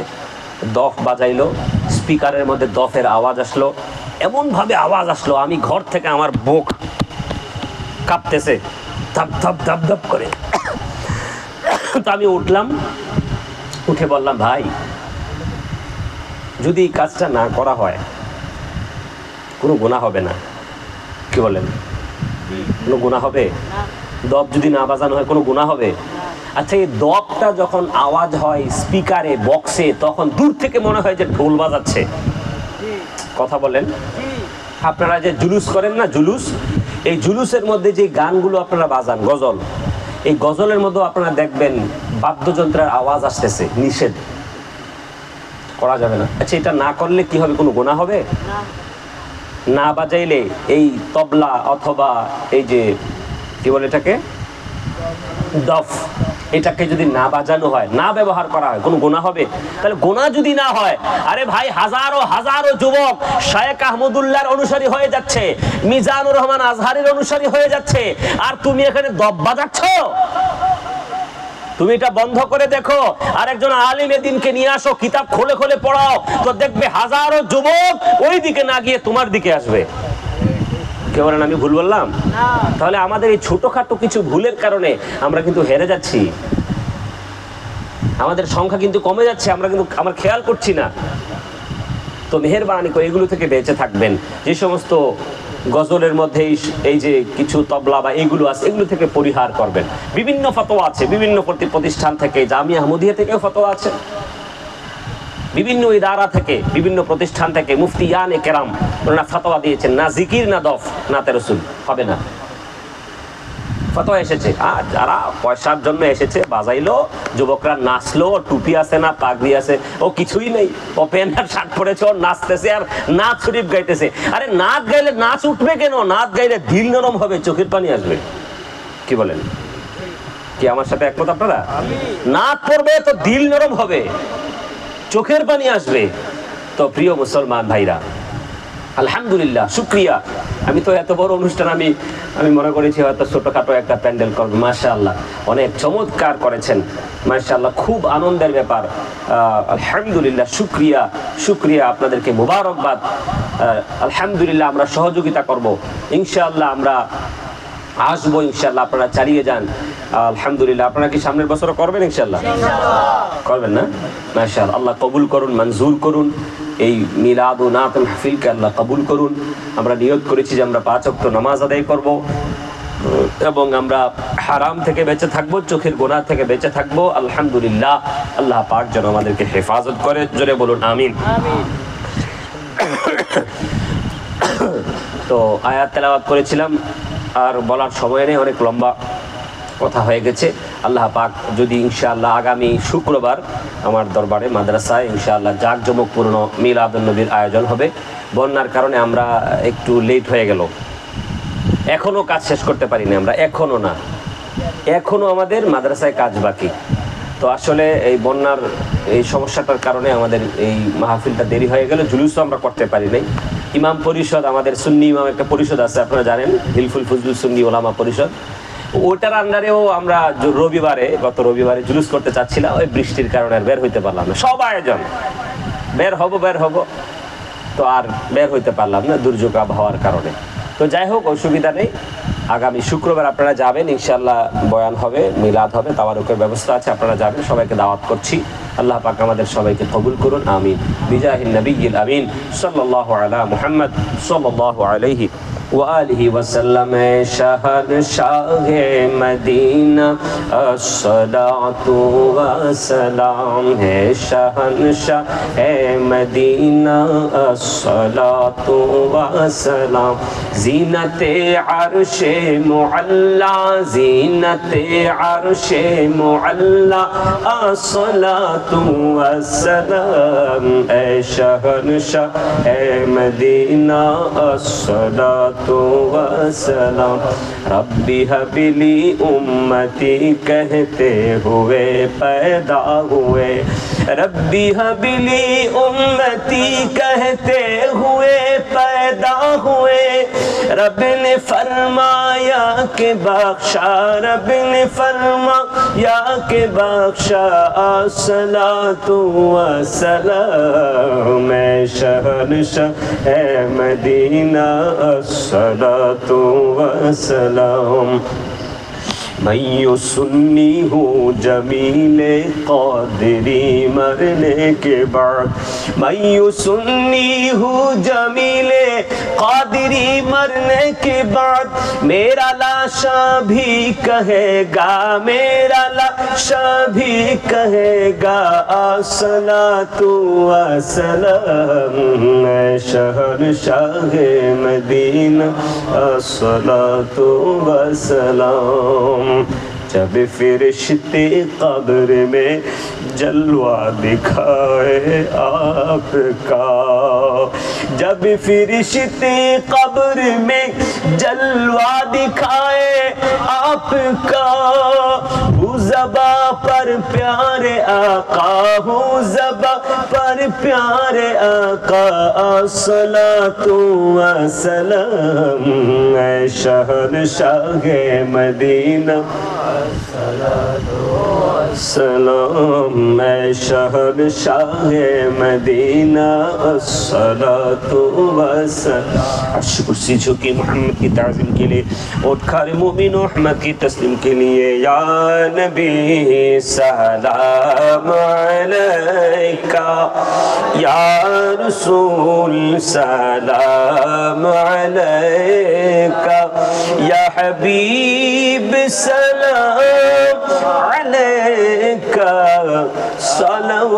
দফ বাজাইলো, স্পিকারের মধ্যে দফের আওয়াজ আসলো, এমনভাবে আওয়াজ আসলো আমি ঘর থেকে আমার বুক কাঁপতেছে ধপ ধপ ধপ ধপ করে। তো আমি উঠলাম, উঠে বললাম, ভাই যদি এই কাজটা না করা হয় কোনো গুনাহ হবে না? কি বলেন, কোনো গুনাহ হবে? দপ যদি না বাজানো হয় কোনো গুনাহ হবে? আচ্ছা, এই দপটা যখন আওয়াজ হয় স্পিকারে, বক্সে, তখন দূর থেকে মনে হয় যে ঢোল বাজাচ্ছে। কথা বলেন, আপনারা যে জুলুস করেন না, জুলুস, এই জুলুসের মধ্যে যে গানগুলো আপনারা বাজান, গজল, এই গজলের মধ্যে আপনারা দেখবেন বাদ্যযন্ত্রের আওয়াজ আসতেছে, নিষেধ করা যাবে না। আচ্ছা, এটা না করলে কি হবে, কোনো গুনাহ হবে? না বাজাইলে এই তবলা অথবা এই যে কি বলে এটাকে, দফ, এটাকে যদি না বাজানো হয়, না ব্যবহার করা হয়, কোনো গুনাহ হবে? তাহলে গুনাহ যদি না হয়, আরে ভাই হাজারো হাজারো যুবক শায়েখ আহমদুল্লাহর অনুসারী হয়ে যাচ্ছে, মিজানুর রহমান আজহারের অনুসারী হয়ে যাচ্ছে, আর তুমি এখানে দফ বাজাচ্ছ। তুমি এটা বন্ধ করে দেখো, আর একজন আলিমে দ্বীনকে নিয়ে আসো, কিতাব খুলে খুলে পড়াও, তো দেখবে হাজারো যুবক ওই দিকে না গিয়ে তোমার দিকে আসবে। কে বলেন আমি ভুল বললাম? তাহলে আমাদের এই ছোটখাটো কিছু ভুলের কারণে আমরা কিন্তু হেরে যাচ্ছি, আমাদের সংখ্যা কিন্তু কমে যাচ্ছে, আমরা খেয়াল করছি না। তো মেহেরবানি করে এগুলো থেকে বেঁচে থাকবেন। যে সমস্ত গজলের মধ্যে এই যে কিছু তবলা বা এইগুলো আছে, এগুলো থেকে পরিহার করবেন। বিভিন্ন ফতোয়া আছে, বিভিন্ন প্রতিষ্ঠান থেকে, জামিয়া আহমদিয়া থেকেও ফতোয়া আছে, বিভিন্ন ইদারা থেকে, বিভিন্ন প্রতিষ্ঠান থেকে মুফতিয়ানে কেরাম ওনারা ফতোয়া দিয়েছেন, না জিকির, না দফ, নাতে রসুল হবে না, ফতোয়া এসেছে। আর যারা পয়সার জন্য এসেছে, বাজাইলো, যুবকরা নাচলো, টুপি আছে না, পাগড়ি আছে, ও কিছুই নেই, ও প্যান্ট আর শার্ট পরেছে, ও নাচতেছে আর নাচ শরীফ গাইতেছে। আরে নাচ গাইলে নাচ উঠবে কেন? নাচ গাইলে দিল নরম হবে, চোখের পানি আসবে। কি বলেন, কি আমার সাথে একমত আপনারা? নাচ পড়বে তো দিল নরম হবে, চোখের পানি আসবে। তো প্রিয় মুসলমান ভাইরা, আলহামদুলিল্লাহ, শুকরিয়া। আমি তো এত বড় অনুষ্ঠান আমি মনে করেছি হয়তো ছোটখাটো একটা প্যান্ডেল করবো। মাশাআল্লাহ, অনেক চমৎকার করেছেন, মাশাআল্লাহ, খুব আনন্দের ব্যাপার। আলহামদুলিল্লাহ, শুকরিয়া, শুকরিয়া, আপনাদেরকে মুবারকবাদ। আলহামদুলিল্লাহ, আমরা সহযোগিতা করব ইনশাআল্লাহ, আমরা আসবো ইনশাআল্লাহ, আপনারা চালিয়ে যান। আলহামদুলিল্লাহ, আপনারা কি সামনের বছরও করবেন ইনশাআল্লাহ? করবেন না? মাশাআল্লাহ, আল্লাহ কবুল করুন, মঞ্জুর করুন। এই মিলাদ ও নাত মাহফিলকে আল্লাহ কবুল করুন। আমরা নিয়ত করেছি যে আমরা 5 ওয়াক্ত নামাজ আদায় করব এবং আমরা হারাম থেকে বেঁচে থাকবো, চোখের গুনাহ থেকে বেঁচে থাকবো। আলহামদুলিল্লাহ, আল্লাহ পাক যেন আমাদেরকে হেফাজত করে। জোরে বলুন আমিন। তো আয়াত তেলাওয়াত করেছিলাম, আর বলার সময় নেই, অনেক লম্বা কথা হয়ে গেছে। আল্লাহ পাক যদি ইনশাআল্লাহ আগামী শুক্রবার আমার দরবারে মাদ্রাসায় ইনশাআল্লাহ জাঁকজমকপূর্ণ মিলাদুন নবীর আয়োজন হবে। বন্যার কারণে আমরা একটু লেট হয়ে গেল, এখনও কাজ শেষ করতে পারিনি আমরা, এখনও আমাদের মাদ্রাসায় কাজ বাকি। তো আসলে এই বন্যার এই সমস্যাটার কারণে আমাদের এই মাহফিলটা দেরি হয়ে গেল, জুলুসও আমরা করতে পারি নাই। ইমাম পরিষদ, আমাদের সুন্নি ইমাম একটা পরিষদ আছে, আপনারা জানেন, হিলফুল ফজলুল সুন্নি ওলামা পরিষদ, ওটার আন্ডারেও আমরা গত রবিবারে জুলুস করতে চাচ্ছিলাম। ওই বৃষ্টির কারণে আর বের হইতে পারলাম না। সব আয়োজন, বের হব, তো আর বের হইতে পারলাম না দুর্যোগ আবহাওয়ার কারণে। তো যাই হোক, অসুবিধা নেই, আগামী শুক্রবার আপনারা যাবেন ইনশাআল্লাহ, বয়ান হবে, মিলাদ হবে, তাওয়ারুকের ব্যবস্থা আছে, আপনারা যাবেন, সবাইকে দাওয়াত করছি। আল্লাহ পাক আমাদের সবাইকে কবুল করুন, আমিন। বিজাহিন নবিয়্যিল আমিন, সাল্লাল্লাহু আলা মুহাম্মদ সাল্লাল্লাহু আলাইহি वालिहि वसल्लम शहंशाह मदीना अस्सलातु वस्सलाम है शहंशाह मदीना अस्सलातु वस्सलाम ज़ीनते अर्शे मुअल्ला ज़ीनते अर्शे मुअल्ला अस्सलातु वस्सलाम है शहंशाह मदीना अस्सलातु वस्सलाम रब्बी हबिली उम्मती कहते हुए पैदा हुए रब्बी हबिली उम्मती कहते हुए पैदा हुए रब ने फरमाया के बख्शा रब ने फरमाया के बख्शा अस्सलातु वस्सलाम शहंशाह मदीना अस्सलातु वस्सलाम मैं यूं सुन्नी हूँ जमीले क़ादिरी मरने के बाद मैं यूं सुन्नी हूँ जमीले क़ादिरी मरने के बाद मेरा लाशा भी कहेगा मेरा लाशा भी कहेगा अस्सलातु वस्सलाम शहंशाह मदीना अस्सलातु वस्सलाम जब फिरिश्ते कब्र में जलवा दिखाए आपका जब फिरिश्ते कब्र में जलवा दिखाए आपका हूँ ज़बा पर प्यारे आका हूँ ज़बा पर प्यारे आका अस्सलातु वस्सलाम शहंशाह मदीना सलाम शहंशाह मदीना अस्सलातु वस्सलाम अर्श कुर्सी झुकी मोहम्मद की ताज़ीम के लिए और खारे मोमिन अहमद की तस्लीम के लिए या नबी सलाम अलैका या रसूल सलाम अलैका या हबीब सलाम अलैका सलवातुल्लाह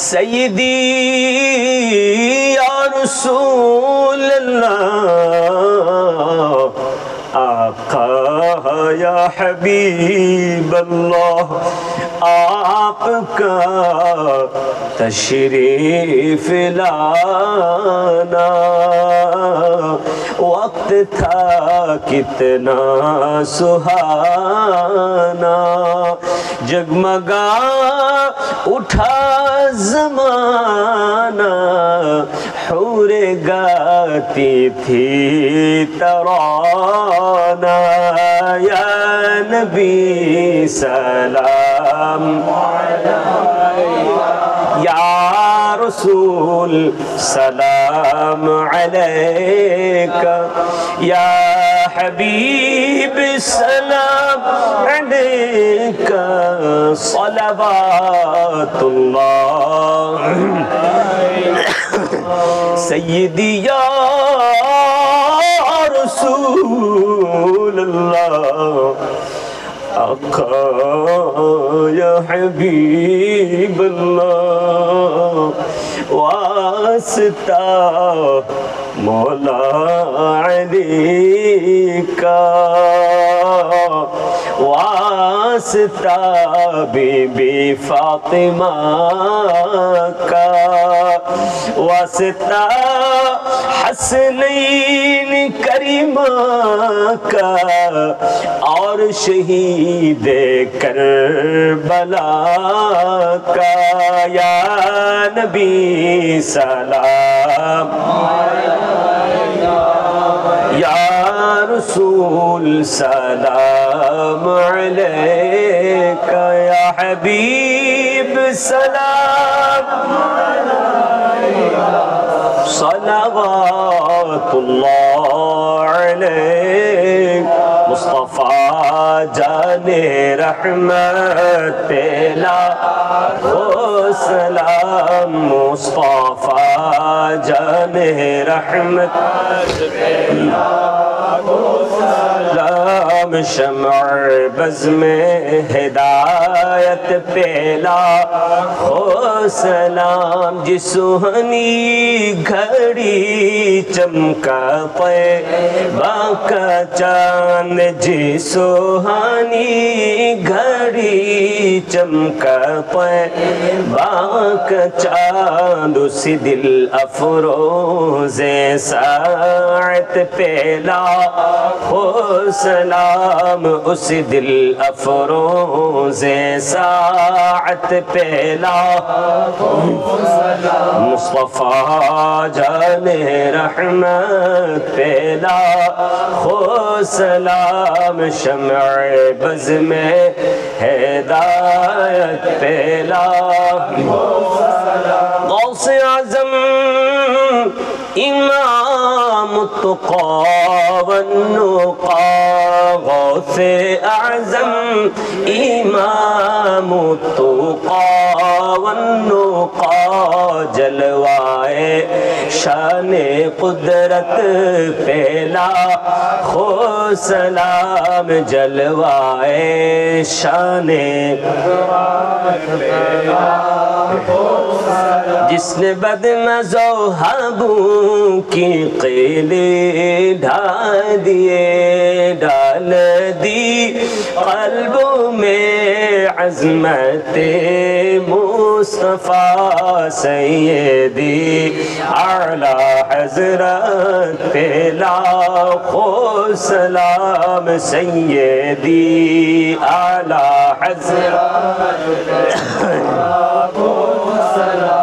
सय्यदी या रसूल अल्लाह आका या हबीब अल्लाह आपका तशरीफ लाना वक्त था कितना सुहाना जगमगा उठा ज़माना हूरे गाती थी तराना या नबी सलाम या रसूल सलाम अलैका या हबीब सलाम अलैका सलवातुल्लाह सय्यदी या रसूल अल्लाह आका या हबीब अल्लाह वास्ता मौला अली का वास्ता बीबी फातिमा का वास्ता हसनैन करीमा का और शहीद करबला का या नबी सलाम या रसूल सलाम अलैका या हबीब सलाम सलवातुल्लाह अलैका मुस्तफा जाने रहमत पे लाखो सलाम मुस्तफा जाने रहमत पे लाखो सलाम शम्अ बज़ में हिदायत पे लाखो सलाम जिस सुहानी घड़ी चमका तैबा का चांद जिस सुहानी घड़ी चमका तैबा का चांद उसी दिल अफरोज़े साअत पे लाखो सलाम उसी दिल अफरोज़े साअत पे लाखो मुस्तफा जाने रहमत पे लाखो सलाम शम्अ बज़ में हिदायत पे लाखो सलाम गौसे आज़म इमाम तुक़ा वन्नुक़ा गौसे आज़म इमाम तुक़ा वन्नुक़ा जलवाए शाने कुदरत पे लाखो सलाम जलवाए शाने जिसने बदमज़ो हाबू की क़िले ढाल दिए डाल दी क़ल्बों में अज़मत मुस्तफ़ा सैयदी आला हज़रत पे लाखो सलाम सैयदी आला हज़रत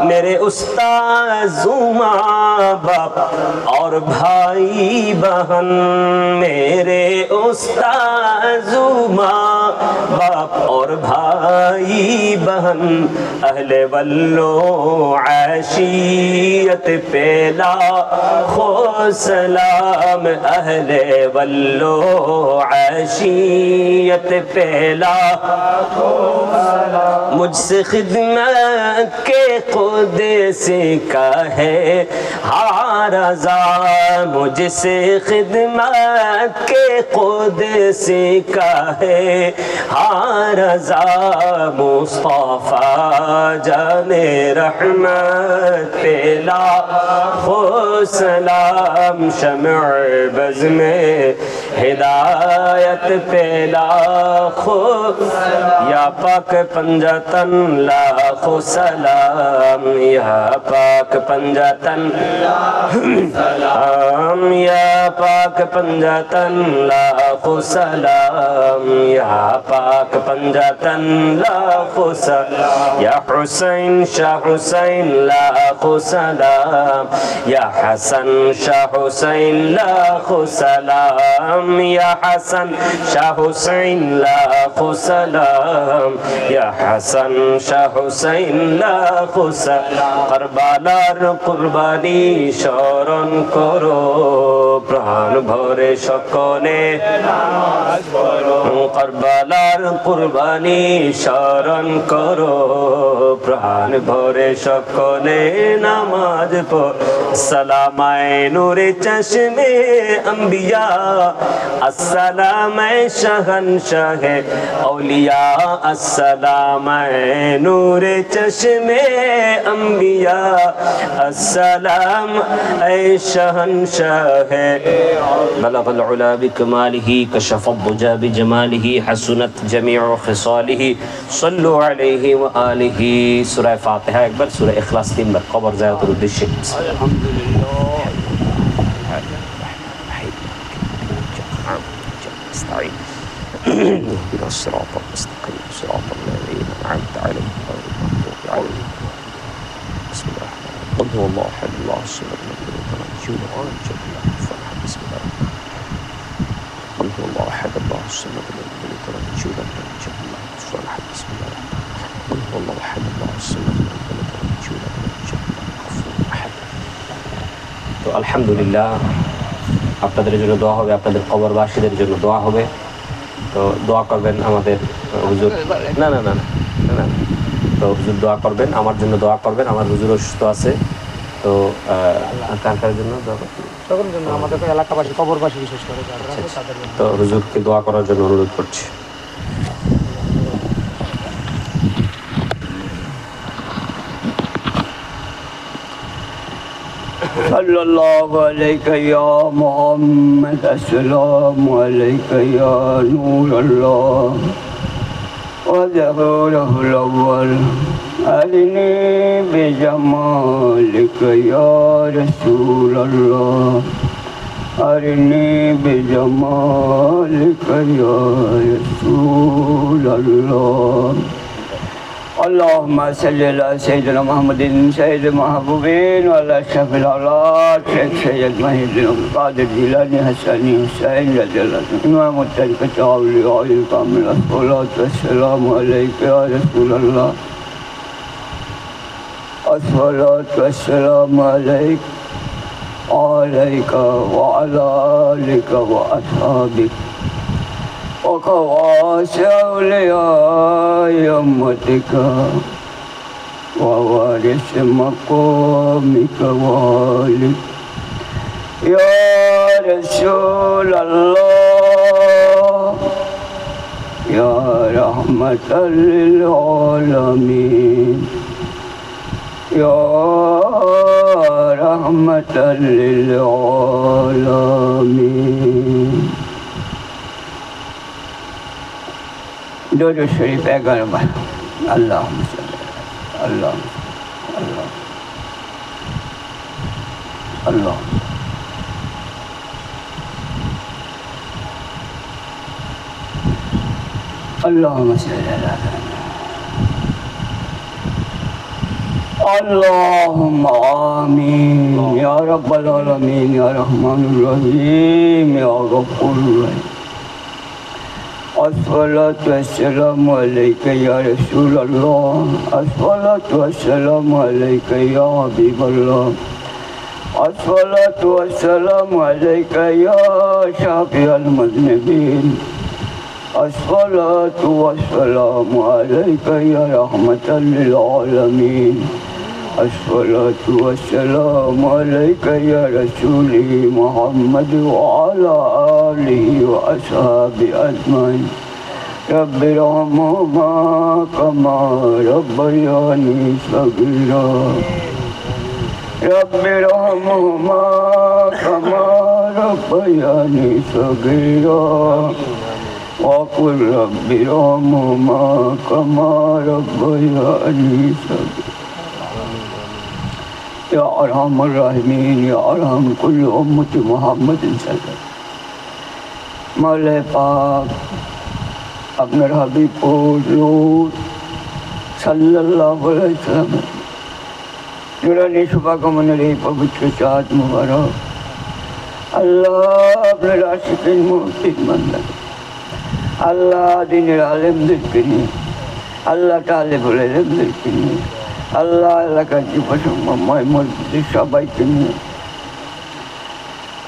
मेरे उस्ताज़ माँ बाप और भाई बहन मेरे उस्ताज़ माँ बाप और भाई बहन अहले वल्लो आशियत पे लाखो सलाम अहले वल्लो आशियत पे लाखो सलाम मुझसे खिदमत के खुद सीखा है हारज़ा मुझसे खिदमत के खुद सीखा है हारज़ा मुस्तफ़ा जाने रहमत पे लाखो सलाम शम्अ बज़ में हिदायत पे लाखो या पाक पंजतन लाखो सलाम या पाक पंजतन सलाम या पाक पंजतन लाखो सलाम या पाक पंजतन लाखो सलाम या हुसैन शाह हुसैन लाखो सलाम या हसन शाह हुसैन लाखो सलाम या हसन शाह हुसैन लाखो सलाम या हसन शाह हुसैन लाखो सलाम करबालार कुरबानी স্মরণ করো প্রাণ ভরে সকলে নামাজ পড়ো কারবালার কুরবানি স্মরণ করো প্রাণ ভরে সকলে নামাজ পড়ো সালামায়ে নূরে চশমে अंबिया अस्सलामे शहंशाहे औलिया अस्सलामे नूरे चश्मे अंबिया अस्सलाम ऐ शहंशाहे बलगल उला बिकमालिही कशफद दुजा बिजमालिही हसनत जमीउ खिसालिही सल्लु अलैहि व आलिही सूरह फातिहा एक बार सूरह इखलास 3 बार कब्र ज़ियारतुल उद्देश्य اهدنا الصراط المستقيم صراط الذين أنعمت عليهم غير المغضوب عليهم بسم الله قل هو الله أحد الله الصمد لم يلد ولم يولد ولم يكن له كفوا أحد بسم الله قل هو الله أحد الله الصمد لم يلد ولم يولد ولم يكن له كفوا أحد بسم الله قل هو الله أحد الله الصمد لم يلد ولم يولد ولم يكن له كفوا أحد. तो अल्हम्दुलिल्लाह আপনাদের জন্য দোয়া হবে, আপনাদের কবরবাসীদের জন্য দোয়া হবে। তো দোয়া করবেন আমাদের হুজুর, না না না না না, তো হুজুর দোয়া করবেন, আমার জন্য দোয়া করবেন। আমার হুজুর অসুস্থ আছে, তো কার কার জন্য দোয়া করবেন? সকলের জন্য, আমাদের এলাকাবাসী, কবরবাসী বিশেষ করে তাদের জন্য। তো হুজুরকে দোয়া করার জন্য অনুরোধ করছি। sallallahu alayka ya Muhammad, assalamu alayka ya Nur Allah wa zahuruhu al-awwal arini bi jamalika ya Rasul Allah, arini bi jamalika ya Rasul Allah. اللهم صل على سيدنا محمد سيد المحبوبين وعلى أشرف الأولاد شيخ سيد محي القادر الجيلاني حسني حسين رضي الله عنه إمام الطريقة أولياء الكامل. الصلاة والسلام عليك يا رسول الله، الصلاة والسلام عليك وعلى آلك وأصحابك وخواص أولياء أمتك ووارث مقامك والك يا رسول الله، يا رحمة للعالمين، يا رحمة للعالمين. درود شریف 11 بار. اللهم صل اللهم الله الله اللهم صل على اللهم آمين يا رب العالمين يا رحمن الرحيم يا غفور الرحيم. الصلاة والسلام عليك يا رسول الله، الصلاة والسلام عليك يا حبيب الله، الصلاة والسلام عليك يا شافي المذنبين، الصلاة والسلام عليك يا رحمة للعالمين، الصلاة والسلام عليك يا رسولي محمد وعلى آله وأصحابه أجمعين. رب ارحمهما كما ربياني صغيرا، رب ارحمهما كما ربياني صغيرا، وقل رب ارحمهما كما ربياني صغيرا. يا أرحم الراحمين يا أرحم كل أمة محمد صلى الله عليه وسلم. मौला पाक আপনার হাবিব হুজুর সাল্লাল্লাহু আলাইহি ওয়াসাল্লাম নুরানি শুভাগমনের এই পবিত্র চাঁদ মুবারক আল্লাহ আপনার আশিকিন মুর্শিদ বান্দা আল্লাহ দিনের আলেমদেরকে নিয়ে আল্লাহ তালেবুল ইলমদেরকে নিয়ে আল্লাহ এলাকার যুবসংঘময় মসজিদের সবাইকে নিয়ে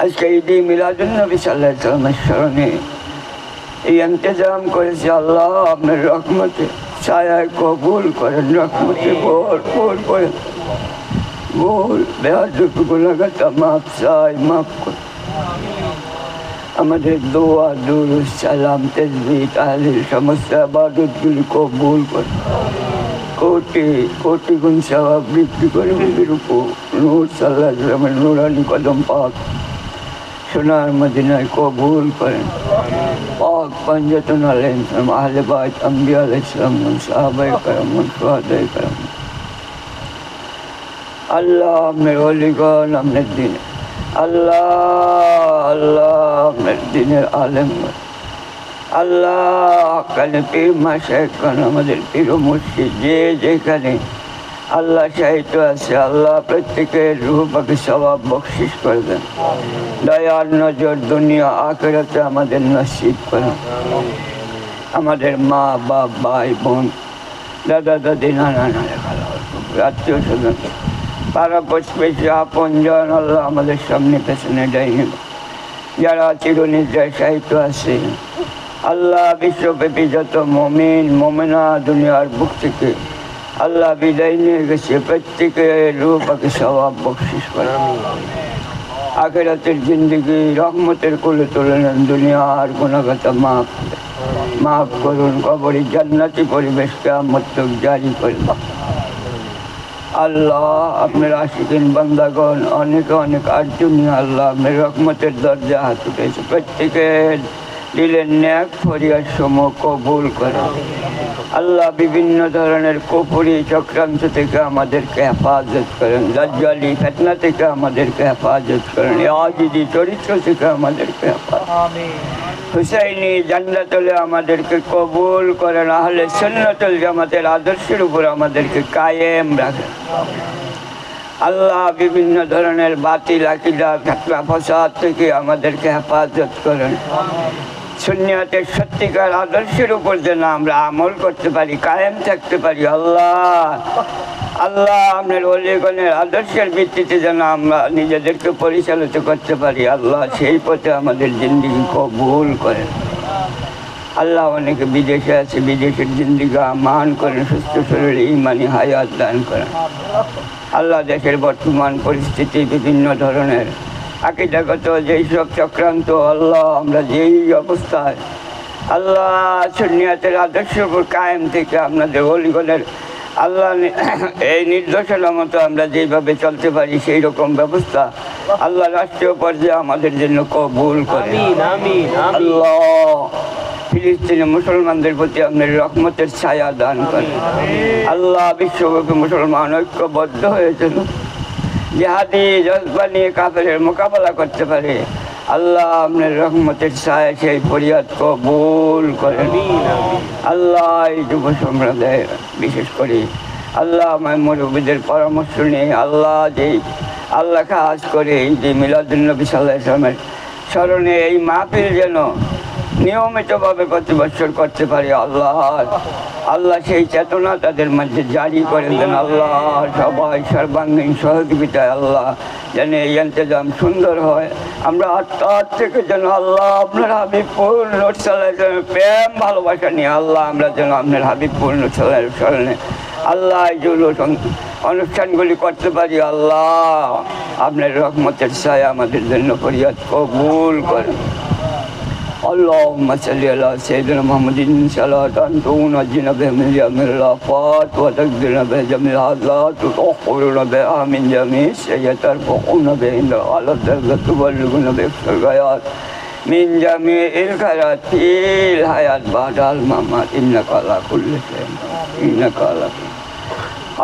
আজকে ঈদ মিলাদুন নবী সাল্লাল্লাহু আলাইহি ওয়াসাল্লামের স্মরণে এই ইন্তজাম করেছে। আল্লাহ আপনার রহমতে ছায়ায় কবুল করেন, রহমতে ভরপুর করেন, ভুল বেয়াদবি গুনাহগার মাফ চাই, মাফ করেন। আমাদের দোয়া দুরূদ সালাম তাসবিহ তাহলিল সমস্ত ইবাদতগুলি কবুল করেন, কোটি কোটি গুণ সওয়াব বৃদ্ধি করে নবীর উপর নূর সাল্লাল্লাহু আলাইহি ওয়াসাল্লামের নূরানি কদম পাক সোনার মদিনায় কবুল করেন। পাক পঞ্জতন আলাইহিম আহলে বাইত আম্বিয়া আলাইহিস সালাম সাহাবায়ে কেরাম শুহাদায়ে কেরাম আল্লাহ আপনার ওলিগণ আপনার দিন আল্লাহ আল্লাহ আপনার দিনের আলেম আল্লাহ কানে পীর মাশায়েখগণ আমাদের পীর মুর্শিদ যে যেখানে আল্লাহ সাহিত্য আছে আল্লাহ প্রত্যেকের রূহ পাকে সওয়াব বকশিশ করে দেন। দয়ার নজর দুনিয়া আখিরাতে আমাদের নসিব করেন। আমাদের মা বাপ ভাই বোন দাদা দাদি নানা নানা আত্মীয় স্বজন পাড়া প্রতিবেশী আপনজন আল্লাহ আমাদের সামনে পেছনে ডাইনে যারা চিরনিদ্রায় সাহিত্য আছে, আল্লাহ বিশ্বব্যাপী যত মমিন মমিনা দুনিয়ার বুক থেকে আল্লাহ বিদায় নিয়ে গেছে, প্রত্যেকের রূপাকে সওয়াব বকশিস করে। আখিরাতের জিন্দেগি রহমতের কোলে তুলে নেন, দুনিয়ার গুণাগতা মাফ করুন, কবরে জান্নাতি পরিবেশ কিয়ামত তক জারি করুন। আল্লাহ আপনার আশিকিন বান্দাগণ অনেক অনেক আর্জুনি, আল্লাহ আপনার রহমতের দরজা হাত উঠেছে, প্রত্যেকের দিলের ন্যাক ফরিয়াদ সমূহ কবুল করেন। আল্লাহ বিভিন্ন ধরনের কুফরি চক্রান্ত থেকে আমাদেরকে হেফাজত করেন, দাজ্জালি ফিতনা থেকে আমাদেরকে হেফাজত করেন, ইয়াজিদি চরিত্র থেকে আমাদেরকে হেফাজত, হুসাইনি জান্নাতুলে আমাদেরকে কবুল করেন, আহলে সুন্নাতুল জামাতের আদর্শের উপর আমাদেরকে কায়েম রাখেন। আল্লাহ বিভিন্ন ধরনের বাতিল আকীদা ফিতনা ফাসাদ থেকে আমাদেরকে হেফাজত করেন। সুন্নিয়তের সত্যিকার আদর্শের উপর যেন আমরা আমল করতে পারি, কায়েম থাকতে পারি। আল্লাহ আপনার ওলিগণের আদর্শের ভিত্তিতে যেন আমরা নিজেদেরকে পরিচালিত করতে পারি। আল্লাহ সেই পথে আমাদের জিন্দেগি কবুল করেন। আল্লাহ অনেকে বিদেশে আছে, বিদেশের জিন্দেগি আমান করেন, সুস্থ শরীরে ইমানি হায়াত দান করেন। আল্লাহ দেশের বর্তমান পরিস্থিতি বিভিন্ন ধরনের আকীদাগত যেই সব চক্রান্ত, আল্লাহ আমরা যেই অবস্থায় আল্লাহ সুন্নিয়তের আদর্শের উপর কায়েম থেকে আপনাদের ওলিগণের আল্লাহ এই নির্দেশনা মতো আমরা যেইভাবে চলতে পারি সেই রকম ব্যবস্থা আল্লাহ রাষ্ট্রীয় পর্যায়ে আমাদের জন্য কবুল করেন। আল্লাহ ফিলিস্তিনে মুসলমানদের প্রতি আপনার রহমতের ছায়া দান করেন। আল্লাহ বিশ্বব্যাপী মুসলমান ঐক্যবদ্ধ হয়েছিল, জিহাদি জজবা নিয়ে কাফেরের মোকাবেলা করতে পারে। আল্লাহ আপনার রহমতের ছায়া সেই ফরিয়াদ কবুল করেন। আল্লাহ এই যুব সম্প্রদায় বিশেষ করে আল্লাহ আমার মুরব্বীদের পরামর্শ নিয়ে আল্লাহ যেই আল্লাহ খাস করে এই যে মিলাদুন্নবী সাল্লাল্লাহু আলাইহি ওয়াসাল্লামের স্মরণে এই মাহফিল যেন নিয়মিতভাবে প্রতি বছর করতে পারি। আল্লাহ সেই চেতনা তাদের মধ্যে জারি করে দেন। আল্লাহ সবাই সর্বাঙ্গীন সহযোগিতায় আল্লাহ যেন এই ইন্তজাম সুন্দর হয়। আমরা আত্মার থেকে যেন আল্লাহ আপনার হাবিবুর নূর সাল্লাল্লাহু আলাইহি ওয়াসাল্লামের প্রেম ভালোবাসা নিয়ে আল্লাহ আমরা যেন আপনার হাবিবুর নূর সাল্লাল্লাহু আলাইহি ওয়াসাল্লামের আল্লাহ এইগুলো অনুষ্ঠানগুলি করতে পারি। আল্লাহ আপনার রহমতের ছায়া আমাদের জন্য ফরিয়াদ কবুল করেন। اللهم صل على سيدنا محمد صلاة تنجينا بها من جميع الآفات وتقدرنا بها جميع الحاجات وتطهرنا بها من جميع السيئات ترفعنا بها عند أعلى الدرجات تبلغنا بها الغايات من جميع الخيرات في الحياة بعد الممات إنك على كل شيء إنك على كل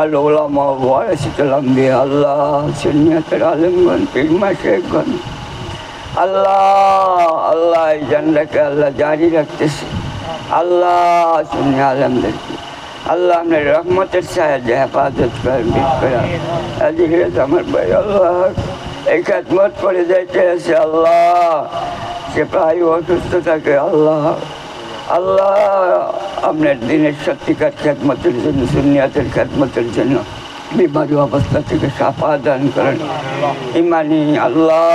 العلماء ورثة الأنبياء الله سنية العالمين في المشايخ আল্লাহ এই জান্নাতকে আল্লাহ জারি রাখতেছে। আল্লাহ সুন্নি আলমদেরকে আল্লাহ আপনার রহমতের ছায়া যে হেফাজত করেন। আমার ভাই আল্লাহ এই খেদমত করে যাইতে আছে, আল্লাহ সে প্রায় অসুস্থ থাকে। আল্লাহ আপনার দিনের সত্যিকার খেদমতের জন্য, সুন্নিয়াতের খেদমতের জন্য বিমারি অবস্থা থেকে সাফা দান করেন। ইমানি আল্লাহ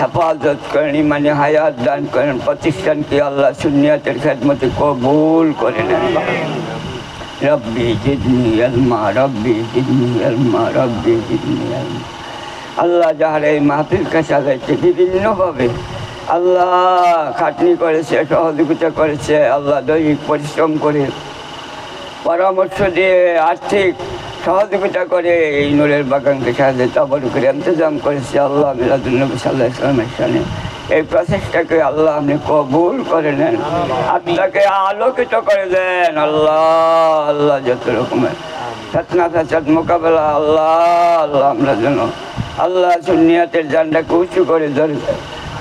হেফাজত করেন, ইমানি হায়াত দান করেন। প্রতিষ্ঠানকে আল্লাহ সুন্নিয়াতের খেদমতে কবুল করে নেন। রব্বি জিদনি ইলমা, রব্বি জিদনি ইলমা, রব্বি জিদনি ইলমা। আল্লাহ যাহারা এই মাহফিলকে সাজাইছে বিভিন্নভাবে আল্লাহ খাটনি করেছে, সহযোগিতা করেছে, আল্লাহ দৈহিক পরিশ্রম করে পরামর্শ দিয়ে আর্থিক সহযোগিতা করে এই নূরের বাগানকে সাহায্যে তাবারুকের ইন্তজাম করেছে। আল্লাহ মিলাদুন্নবী সাল্লাল্লাহু আলাইহি ওয়াসাল্লামের সামনে এই প্রচেষ্টাকে আল্লাহ আপনি কবুল করে নেন, আপনাকে আলোকিত করে দেন। আল্লাহ যত রকমের ফিতনা ফাসাদ মোকাবেলা আল্লাহ আমরা যেন আল্লাহ সুন্নিয়াতের জান্ডাকে উঁচু করে ধরে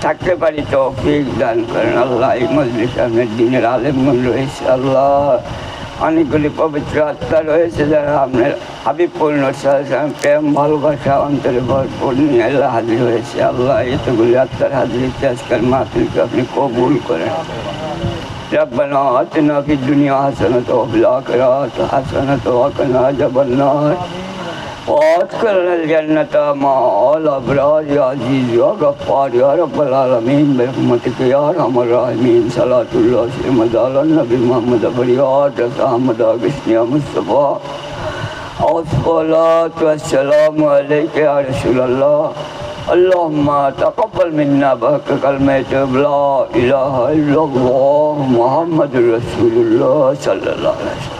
থাকতে পারি, তৌফিক দান করেন। আল্লাহ এই মজলিসে আপনার দ্বীনের আলেমগণ রয়েছে, আল্লাহ অনেকগুলি পবিত্র আত্মা রয়েছে যারা আপনার হাবিবুর নূর সাল্লাল্লাহু আলাইহি ওয়াসাল্লাম প্রেম ভালোবাসা অন্তরে ভরপুর নিয়ে আল্লাহ হাজির হয়েছে। আল্লাহ এতগুলি আত্মার হাজিরিতে আজকের মাহফিলকে আপনি কবুল করেন। ربنا آتنا في الدنيا حسنة وفي الآخرة حسنة وقنا عذاب النار وأدخلنا الجنة مع الأبرار يا عزيز يا غفار يا رب العالمين برحمتك يا أرحم الراحمين صلاة الله وسلامه على النبي محمد فرياد أحمد أغسطين يا مصطفى الصلاة والسلام عليك يا رسول الله اللهم تقبل منا بحق كلمة لا إله إلا الله محمد رسول الله صلى الله عليه وسلم